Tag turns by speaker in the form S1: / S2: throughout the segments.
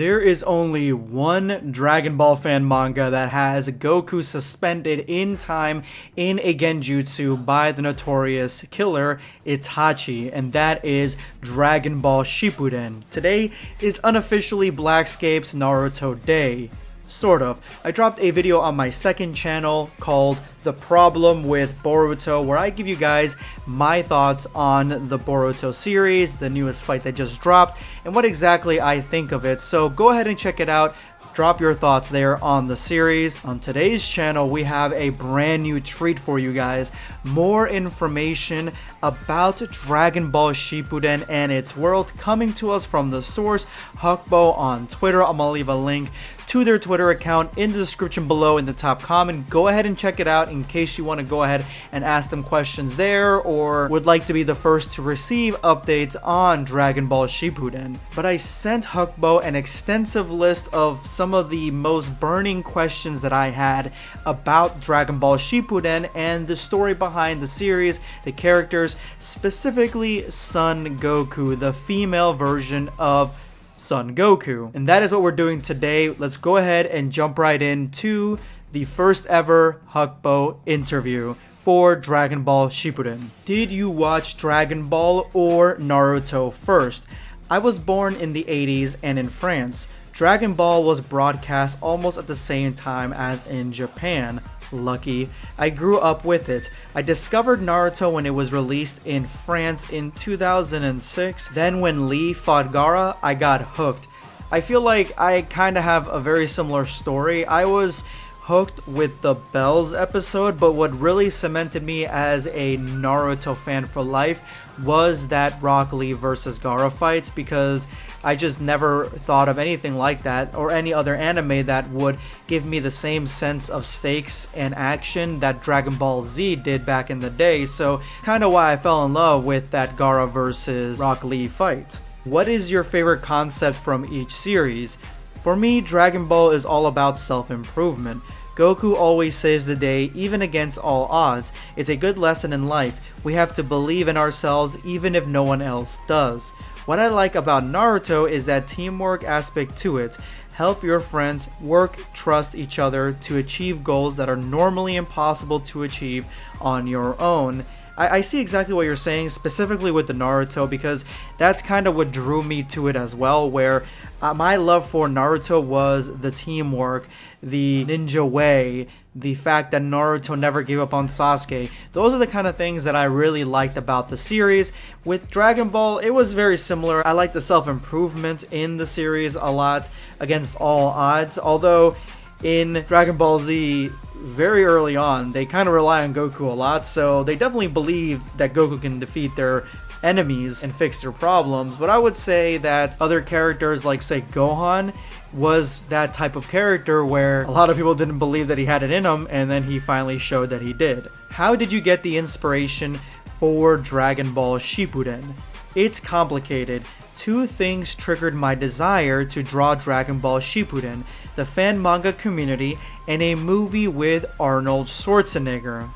S1: There is only one Dragon Ball fan manga that has Goku suspended in time in a genjutsu by the notorious killer Itachi, and that is Dragon Ball Shippuden. Today is unofficially BlackScape's Naruto Day. Sort of. I dropped a video on my second channel called The Problem with Boruto, where I give you guys my thoughts on the Boruto series, the newest fight that just dropped, and what exactly I think of it. So go ahead and check it out. Drop your thoughts there on the series. On today's channel, we have a brand new treat for you guys. More information about Dragon Ball Shippuden and its world coming to us from the source, Huckbo on Twitter. I'm gonna leave a link to their Twitter account in the description below in the top comment. Go ahead and check it out in case you want to go ahead and ask them questions there or would like to be the first to receive updates on Dragon Ball Shippuden. But I sent Huckbo an extensive list of some of the most burning questions that I had about Dragon Ball Shippuden and the story behind the series, the characters, specifically Son Goku, the female version of Son Goku. And that is what we're doing today. Let's go ahead and jump right into the first ever Huckbo interview for Dragon Ball Shippuden. Did you watch Dragon Ball or Naruto first? I was born in the 80s and in France. Dragon Ball was broadcast almost at the same time as in Japan. Lucky. I grew up with it. I discovered Naruto when it was released in France in 2006. Then when Lee fought Gaara, I got hooked. I feel like I kind of have a very similar story. I was hooked with the Bells episode, but what really cemented me as a Naruto fan for life was that Rock Lee versus Gaara fight, because I just never thought of anything like that or any other anime that would give me the same sense of stakes and action that Dragon Ball Z did back in the day. So kind of why I fell in love with that Gaara versus Rock Lee fight. What is your favorite concept from each series? For me, Dragon Ball is all about self-improvement. Goku always saves the day, even against all odds. It's a good lesson in life. We have to believe in ourselves even if no one else does. What I like about Naruto is that teamwork aspect to it. Help your friends, work, trust each other to achieve goals that are normally impossible to achieve on your own. I see exactly what you're saying, specifically with the Naruto, because that's kind of what drew me to it as well, where my love for Naruto was the teamwork, the ninja way, the fact that Naruto never gave up on Sasuke. Those are the kind of things that I really liked about the series. With Dragon Ball, it was very similar. I liked the self-improvement in the series a lot against all odds, although in Dragon Ball Z, very early on, they kind of rely on Goku a lot, so they definitely believe that Goku can defeat their enemies and fix their problems. But I would say that other characters like, say, Gohan was that type of character where a lot of people didn't believe that he had it in him, and then he finally showed that he did. How did you get the inspiration for Dragon Ball Shippuden? It's complicated. Two things triggered my desire to draw Dragon Ball Shippuden: the fan manga community and a movie with Arnold Schwarzenegger.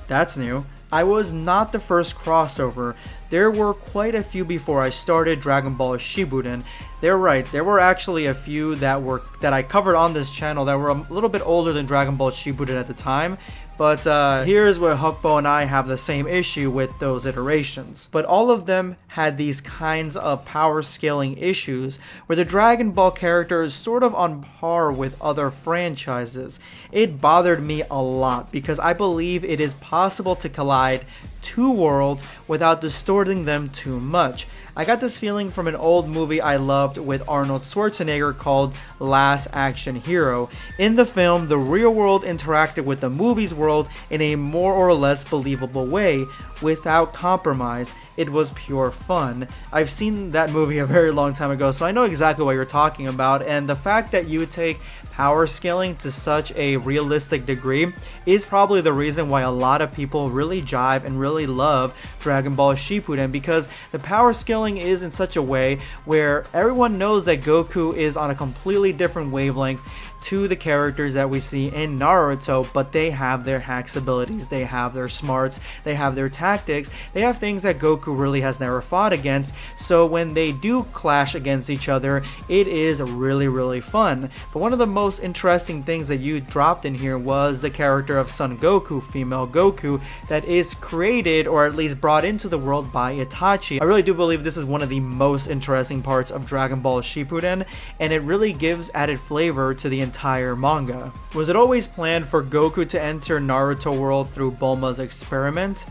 S1: That's new. I was not the first crossover. There were quite a few before I started Dragon Ball Shippuden. They're right, there were actually a few that I covered on this channel that were a little bit older than Dragon Ball Shippuden at the time. But here's where Huckbo and I have the same issue with those iterations. But all of them had these kinds of power scaling issues where the Dragon Ball character is sort of on par with other franchises. It bothered me a lot because I believe it is possible to collide two worlds without distorting them too much. I got this feeling from an old movie I loved with Arnold Schwarzenegger called Last Action Hero. In the film, the real world interacted with the movie's world in a more or less believable way, without compromise. It was pure fun. I've seen that movie a very long time ago, so I know exactly what you're talking about, and the fact that you take power scaling to such a realistic degree is probably the reason why a lot of people really jive and really love Dragon Ball Shippuden, because the power scaling is in such a way where everyone knows that Goku is on a completely different wavelength to the characters that we see in Naruto, but they have their hacks abilities, they have their smarts, they have their tactics, they have things that Goku really has never fought against. So when they do clash against each other, it is really fun. But one of the most interesting things that you dropped in here was the character of Son Goku, female Goku, that is created or at least brought into the world by Itachi. I really do believe this is one of the most interesting parts of Dragon Ball Shippuden, and it really gives added flavor to the entire manga. Was it always planned for Goku to enter Naruto world through Bulma's experiment?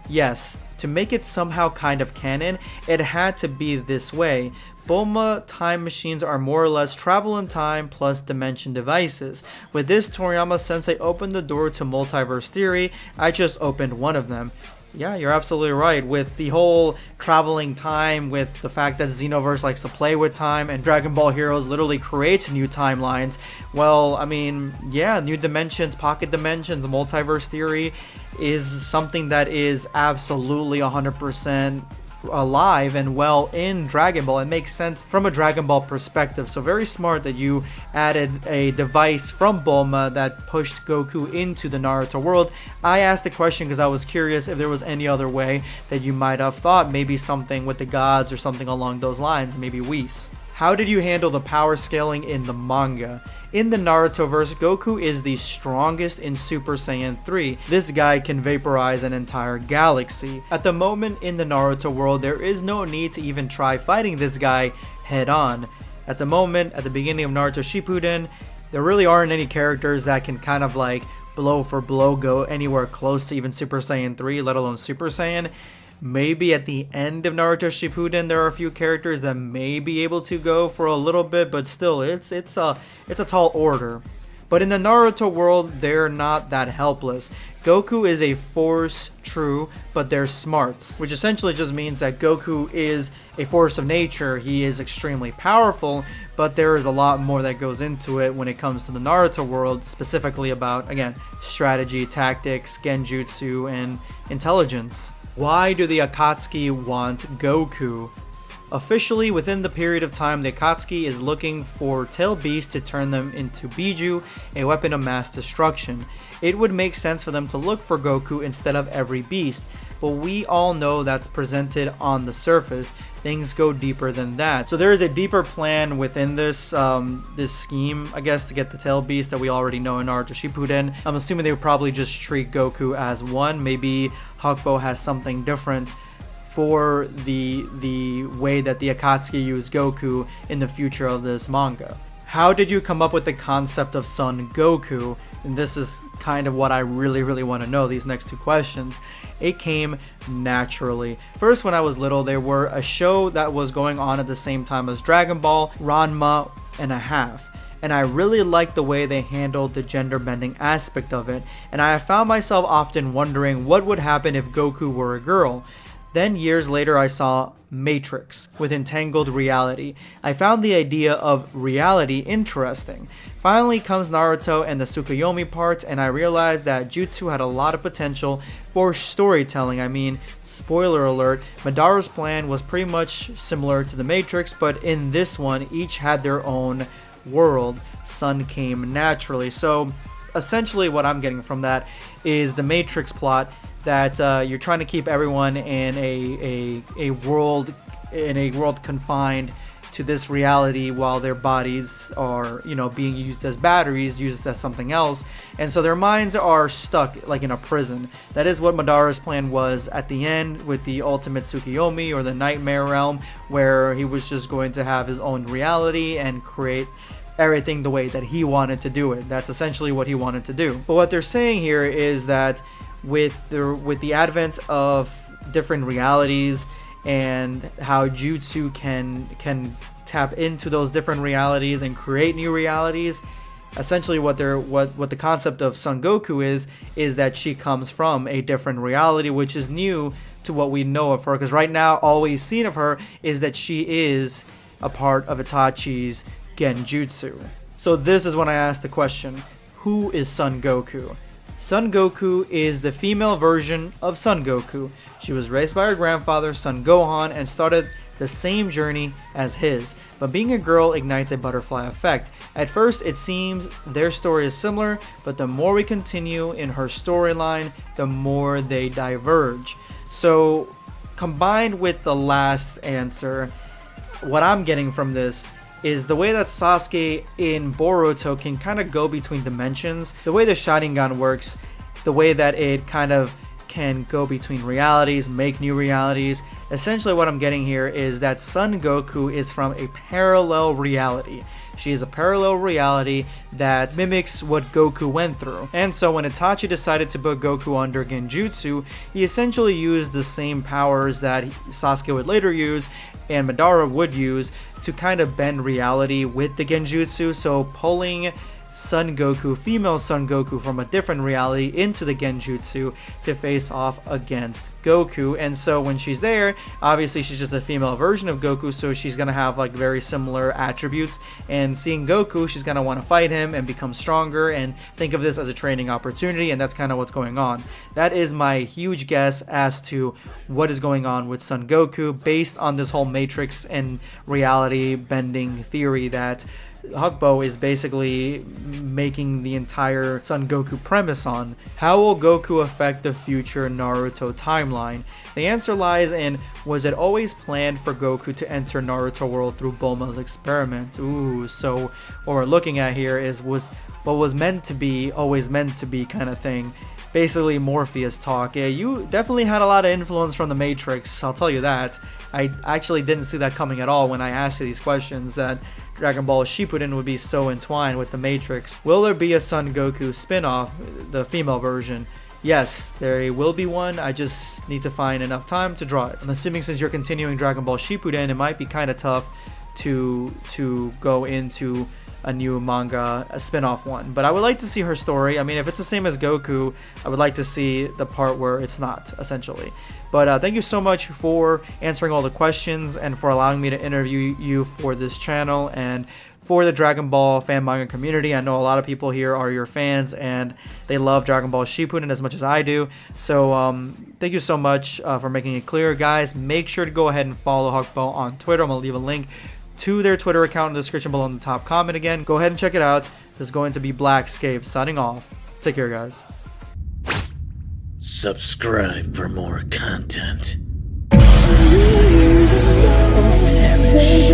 S1: Yes. To make it somehow kind of canon, it had to be this way. Bulma time machines are more or less travel in time plus dimension devices. With this, Toriyama Sensei opened the door to multiverse theory. I just opened one of them. Yeah, you're absolutely right. With the whole traveling time, with the fact that Xenoverse likes to play with time and Dragon Ball Heroes literally creates new timelines, well, I mean, yeah, new dimensions, pocket dimensions, multiverse theory is something that is absolutely 100% alive and well in Dragon Ball. It makes sense from a Dragon Ball perspective, so very smart that you added a device from Bulma that pushed Goku into the Naruto world. I asked the question because I was curious if there was any other way that you might have thought, maybe something with the gods or something along those lines, maybe Whis. How did you handle the power scaling in the manga? In the Narutoverse, Goku is the strongest in Super Saiyan 3. This guy can vaporize an entire galaxy. At the moment in the Naruto world, there is no need to even try fighting this guy head on. At the moment, at the beginning of Naruto Shippuden, there really aren't any characters that can kind of like blow for blow go anywhere close to even Super Saiyan 3, let alone Super Saiyan. Maybe at the end of Naruto Shippuden there are a few characters that may be able to go for a little bit, but still it's a tall order. But in the Naruto world, they're not that helpless. Goku is a force, true, but they're smarts, which essentially just means that Goku is a force of nature. He is extremely powerful, but there is a lot more that goes into it when it comes to the Naruto world, specifically about, again, strategy, tactics, genjutsu, and intelligence. Why do the Akatsuki want Goku? Officially, within the period of time, the Akatsuki is looking for tail beasts to turn them into Biju, a weapon of mass destruction. It would make sense for them to look for Goku instead of every beast, but we all know that's presented on the surface. Things go deeper than that. So there is a deeper plan within this this scheme, I guess, to get the tail beast that we already know in Naruto Shippuden. I'm assuming they would probably just treat Goku as one. Maybe Hakubo has something different for the way that the Akatsuki use Goku in the future of this manga. How did you come up with the concept of Son Goku? And this is kind of what I really want to know, these next two questions. It came naturally. First, when I was little, there were a show that was going on at the same time as Dragon Ball, Ranma and a half. And I really liked the way they handled the gender bending aspect of it. And I found myself often wondering what would happen if Goku were a girl. Then years later I saw Matrix with Entangled Reality. I found the idea of reality interesting. Finally comes Naruto and the Tsukuyomi part, and I realized that Jutsu had a lot of potential for storytelling. I mean, spoiler alert, Madara's plan was pretty much similar to the Matrix, but in this one each had their own world. Son came naturally. So essentially what I'm getting from that is the Matrix plot, that you're trying to keep everyone in a world confined to this reality while their bodies are, being used as batteries, used as something else, and so their minds are stuck like in a prison. That is what Madara's plan was at the end with the ultimate Tsukuyomi, or the Nightmare Realm, where he was just going to have his own reality and create everything the way that he wanted to do it. That's essentially what he wanted to do. But what they're saying here is that with the advent of different realities and how Jutsu can tap into those different realities and create new realities, essentially what the concept of Son Goku is that she comes from a different reality, which is new to what we know of her, because right now all we've seen of her is that she is a part of Itachi's Genjutsu. So this is when I asked the question, who is Son Goku? Son Goku is the female version of Son Goku. She was raised by her grandfather, Son Gohan, and started the same journey as his, but being a girl ignites a butterfly effect. At first, it seems their story is similar, but the more we continue in her storyline, the more they diverge. So, combined with the last answer, what I'm getting from this is the way that Sasuke in Boruto can kind of go between dimensions, the way the Sharingan works, the way that it kind of can go between realities, make new realities. Essentially what I'm getting here is that Son Goku is from a parallel reality. She is a parallel reality that mimics what Goku went through. And so when Itachi decided to put Goku under Genjutsu, he essentially used the same powers that Sasuke would later use and Madara would use to kind of bend reality with the Genjutsu. So pulling Son Goku, female Son Goku, from a different reality into the Genjutsu to face off against Goku. And so when she's there, obviously she's just a female version of Goku, so she's gonna have like very similar attributes. And seeing Goku, she's gonna want to fight him and become stronger and think of this as a training opportunity, and that's kind of what's going on. That is my huge guess as to what is going on with Son Goku based on this whole Matrix and reality bending theory that Hukbo is basically making the entire Son Goku premise on. How will Goku affect the future Naruto timeline? The answer lies in, was it always planned for Goku to enter Naruto world through Bulma's experiment? Ooh, so what we're looking at here is, was what was meant to be always meant to be kind of thing. Basically Morpheus talk. Yeah, you definitely had a lot of influence from the Matrix, I'll tell you that. I actually didn't see that coming at all when I asked you these questions, that Dragon Ball Shippuden would be so entwined with the Matrix. Will there be a Son Goku spin-off, the female version? Yes, there will be one. I just need to find enough time to draw it. I'm assuming since you're continuing Dragon Ball Shippuden, it might be kind of tough to go into a new manga, a spin-off one. But I would like to see her story. I mean, if it's the same as Goku, I would like to see the part where it's not, essentially. But thank you so much for answering all the questions and for allowing me to interview you for this channel and for the Dragon Ball fan manga community. I know a lot of people here are your fans and they love Dragon Ball Shippuden as much as I do. So thank you so much for making it clear, guys. Make sure to go ahead and follow Hukbo on Twitter. I'm going to leave a link to their Twitter account in the description below in the top comment again. Go ahead and check it out. This is going to be BlackScape signing off. Take care, guys.
S2: Subscribe for more content. Or perish.